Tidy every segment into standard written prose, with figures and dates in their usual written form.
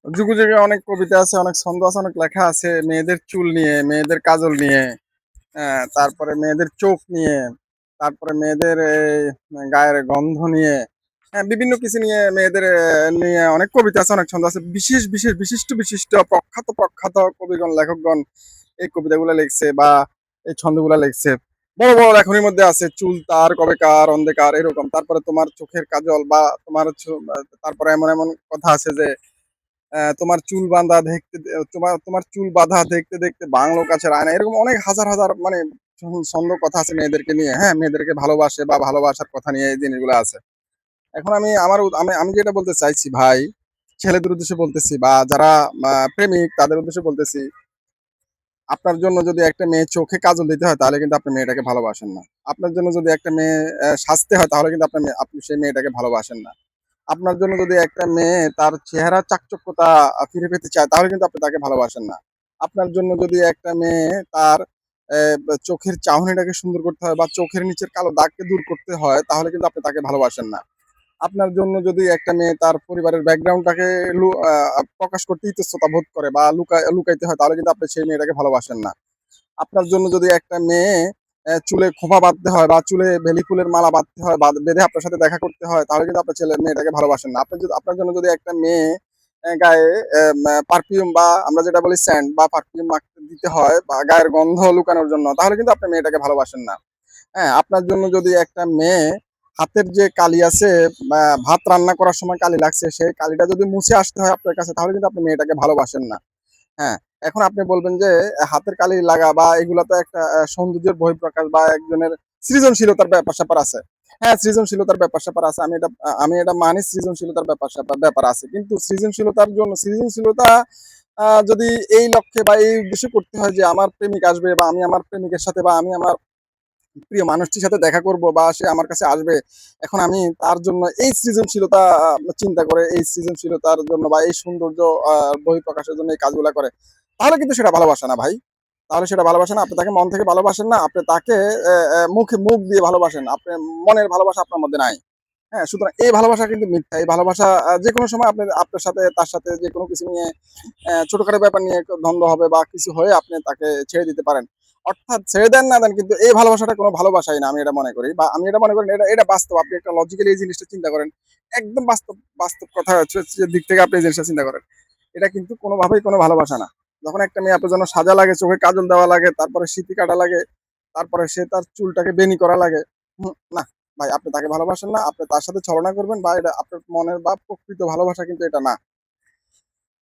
যুগে যুগে অনেক কবিতা আছে, অনেক ছন্দ আছে, অনেক লেখা আছে মেয়েদের চুল নিয়ে, মেয়েদের কাজল নিয়ে, তারপরে মেয়েদের চোখ নিয়ে, তারপরে মেয়েদের গায়ের গন্ধ নিয়ে, বিভিন্ন কিছু নিয়ে মেয়েদের নিয়ে অনেক কবিতা আছে, অনেক ছন্দ আছে। বিশেষ বিশেষ বিশিষ্ট বিশিষ্ট প্রখ্যাত প্রখ্যাত কবিগণ, লেখকগণ এই কবিতাগুলো লিখছে বা এই ছন্দগুলা লিখছে। বড় বড় লেখনীর মধ্যে আছে চুল তার কবেকার অন্ধকার এরকম। তারপরে তোমার চোখের কাজল বা তোমার তারপরে এমন এমন কথা আছে যে তোমার চুল বাঁধা দেখতে, তোমার তোমার চুল বাঁধা দেখতে দেখতে বাংলো কাছে আয়না, এরকম অনেক হাজার হাজার মানে ছন্দ কথা আছে মেয়েদেরকে নিয়ে। হ্যাঁ, মেয়েদেরকে ভালোবাসে বা ভালোবাসার কথা নিয়ে এই জিনিসগুলো আছে। এখন আমি আমার আমি আমি যেটা বলতে চাইছি ভাই, ছেলেদের উদ্দেশ্যে বলতেছি বা যারা প্রেমিক তাদের উদ্দেশ্যে বলতেছি, আপনার জন্য যদি একটা মেয়ে চোখে কাজল দিতে হয় তাহলে কিন্তু আপনি মেয়েটাকে ভালোবাসেন না। আপনার জন্য যদি একটা মেয়ে সাজতে হয় তাহলে কিন্তু আপনি সেই মেয়েটাকে ভালোবাসেন না। আপনার জন্য যদি একটা মেয়ে তার চেহারার চাকচক্যতা ফিরে পেতে চায় তাহলে কিন্তু আপনি তাকে ভালোবাসেন না। আপনার জন্য যদি একটা মেয়ে তার চোখের চাহনিটাকে সুন্দর করতে হয় বা চোখের নিচের কালো দাগকে দূর করতে হয় তাহলে কিন্তু আপনি তাকে ভালোবাসেন না। আপনার জন্য যদি একটা মেয়ে তার পরিবারের ব্যাকগ্রাউন্ডটাকে প্রকাশ করতে ইতস্ততা বোধ করে বা লুকাইতে হয় তাহলে কিন্তু আপনি সেই মেয়েটাকে ভালোবাসেন না। আপনার জন্য যদি একটা মেয়ে চুলে খোঁপা বাঁধতে হয় বা চুলে বেলি ফুলের মালা বাঁধতে হয় বা বেঁধে আপনার সাথে দেখা করতে হয় তাহলে কিন্তু আপনার মেয়েটাকে ভালোবাসেন না। আপনার জন্য যদি একটা মেয়ে গায়ে পারফিউম বা আমরা যেটা বলি স্যান্ড বা পারফিউম মাখতে দিতে হয় বা গায়ের গন্ধ লুকানোর জন্য তাহলে কিন্তু আপনি মেয়েটাকে ভালোবাসেন না। হ্যাঁ, আপনার জন্য যদি একটা মেয়ে হাতের যে কালি আছে বা ভাত রান্না করার সময় কালি লাগছে সেই কালিটা যদি মুছে আসতে হয় আপনার কাছে তাহলে কিন্তু আপনি মেয়েটাকে ভালোবাসেন না। হ্যাঁ, এখন আপনি বলবেন যে হাতের কালি লাগা বা এগুলা তো একটা সৌন্দর্যের বহিঃপ্রকাশ বা একজনের সৃজনশীলতার ব্যাপার-স্যাপার আছে। হ্যাঁ, সৃজনশীলতার ব্যাপার-স্যাপার আছে। আমি এটা মানি, সৃজনশীলতার ব্যাপার আছে। কিন্তু সৃজনশীলতার জন্য সৃজনশীলতা যদি এই লক্ষ্যে বা এই উদ্দেশ্যে করতে হয় যে আমার প্রেমিক আসবে বা আমি আমার প্রেমিকের সাথে বা আমি আমার প্রিয় মানুষটির সাথে দেখা করব বা সে আমার কাছে আসবে। এখন আমি তার জন্য এই সৃজনশীলতা চিন্তা করে এই সৃজনশীলতার জন্য বা এই সৌন্দর্য বহিঃপ্রকাশের জন্য এই কাজগুলা করে। তাহলে কিন্তু সেটা ভালোবাসা না ভাই। তাহলে সেটা ভালোবাসা না। আপনি তাকে মন থেকে ভালোবাসেন না। আপনি তাকে মুখ দিয়ে ভালোবাসেন। আপনার মনের ভালোবাসা আপনার মধ্যে নাই। হ্যাঁ, সুতরাং এই ভালোবাসা কিন্তু মিথ্যা। এই ভালোবাসা যেকোনো সময় আপনার সাথে তার সাথে যেকোনো কিছু নিয়ে ছোটখাটো ব্যাপার নিয়ে দ্বন্দ্ব হবে বা কিছু হয়ে আপনি তাকে ছেড়ে দিতে পারেন। অর্থাৎ ছেড়ে দেন না দেন কিন্তু এই ভালোবাসাটা কোনো ভালোবাসাই না আমি এটা মনে করি। বা আমি এটা মনে করি না, এটা বাস্তব। আপনি একটা লজিক্যালি এই জিনিসটা চিন্তা করেন। একদম বাস্তব, বাস্তব কথা হচ্ছে যে দিক থেকে আপনি এই জিনিসটা চিন্তা করেন। এটা কিন্তু কোনোভাবেই কোনো ভালোবাসা না। যখন একটা মেয়ে আপনার জন্য সাজা লাগে, চোখে কাজল দেওয়া লাগে, তারপরে সিঁথি কাটা লাগে, তারপরে সে তার চুলটাকে বেনি করা লাগে। না ভাই, আপনি তাকে ভালোবাসেন না। আপনি তার সাথে ছলনা করবেন বা এটা আপনার মনের বা প্রকৃত ভালোবাসা কিন্তু এটা না।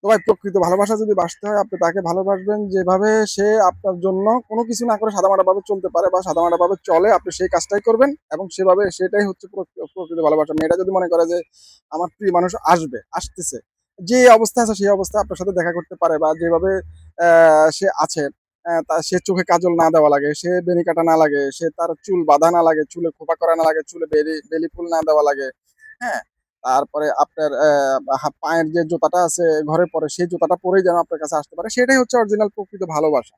তো ভাই, প্রকৃত ভালোবাসা যদি বাসতে হয় আপনি তাকে ভালোবাসবেন যেভাবে সে আপনার জন্য কোনো কিছু না করে সাদামাটাভাবে চলতে পারে বা সাদামাটাভাবে চলে, আপনি সেই কাজটাই করবেন এবং সেটাই হচ্ছে প্রকৃত ভালোবাসা। মেয়েটা যদি মনে করে যে আমার প্রিয় মানুষ আসতেছে, যে অবস্থায় আছে সেই অবস্থায় আপনার সাথে দেখা করতে পারে বা যেভাবে সে আছে, সে চোখে কাজল না দেওয়া লাগে, সে বেনি কাটা না লাগে, সে তার চুল বাঁধা না লাগে, চুলে খোঁপা করা না লাগে, চুলে বেলি ফুল না দেওয়া লাগে। হ্যাঁ, তারপরে আপনার পায়ের যে জুতাটা আছে ঘরে পরে সেই জুতাটা পরেই যেন আপনার কাছে আসতে পারে, সেটাই হচ্ছে অরিজিনাল প্রকৃত ভালোবাসা।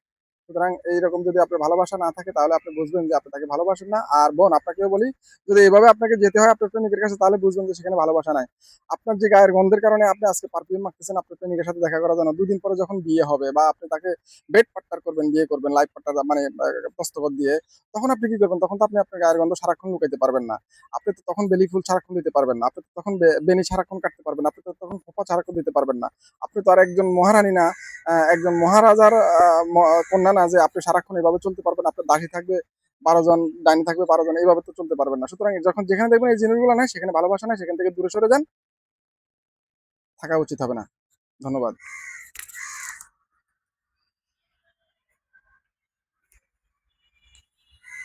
সুতরাং এইরকম যদি আপনার ভালোবাসা না থাকে তাহলে আপনি বুঝবেন যে আপনি তাকে ভালোবাসেন না। আর বোন, আপনাকেও বলি, যদি এভাবে আপনাকে যেতে হয় আপনার প্রেমিকের কাছে তাহলে বুঝবেন যে সেখানে ভালোবাসা নাই। আপনার যে গায়ের গন্ধের কারণে আপনি আজকে পারফিউম মাখতেছেন আপনার প্রেমিকের সাথে দেখা করার জন্য, ২ দিন পরে যখন বিয়ে হবে বা আপনি তাকে বেড পার্টনার করবেন, বিয়ে করবেন, লাইফ পার্টনার মানে দস্তখত দিয়ে, তখন আপনি কি করবেন? তখন তো আপনি আপনার গায়ের গন্ধ সারাক্ষণ লুকাইতে পারবেন না। আপনি তো তখন বেলি ফুল সারাক্ষণ দিতে পারবেন না। আপনি তো তখন বেনি সারাক্ষণ কাটতে পারবেন না। আপনি তো তখন খোঁপা সারাক্ষণ দিতে পারবেন না। আপনি তো আর একজন মহারানী না, একজন মহারাজার কন্যা না যে আপনি সারাক্ষণ এভাবে চলতে পারবেন। আপনার দাসী থাকবে ১২ জন, ডাইনি থাকবে ১২ জন, এইভাবে তো চলতে পারবেন না। সুতরাং যখন যেখানে দেখবেন এই জিনিসগুলো নাই, সেখানে ভালোবাসা নাই, সেখান থেকে দূরে সরে যান। থাকা উচিত হবে না। ধন্যবাদ।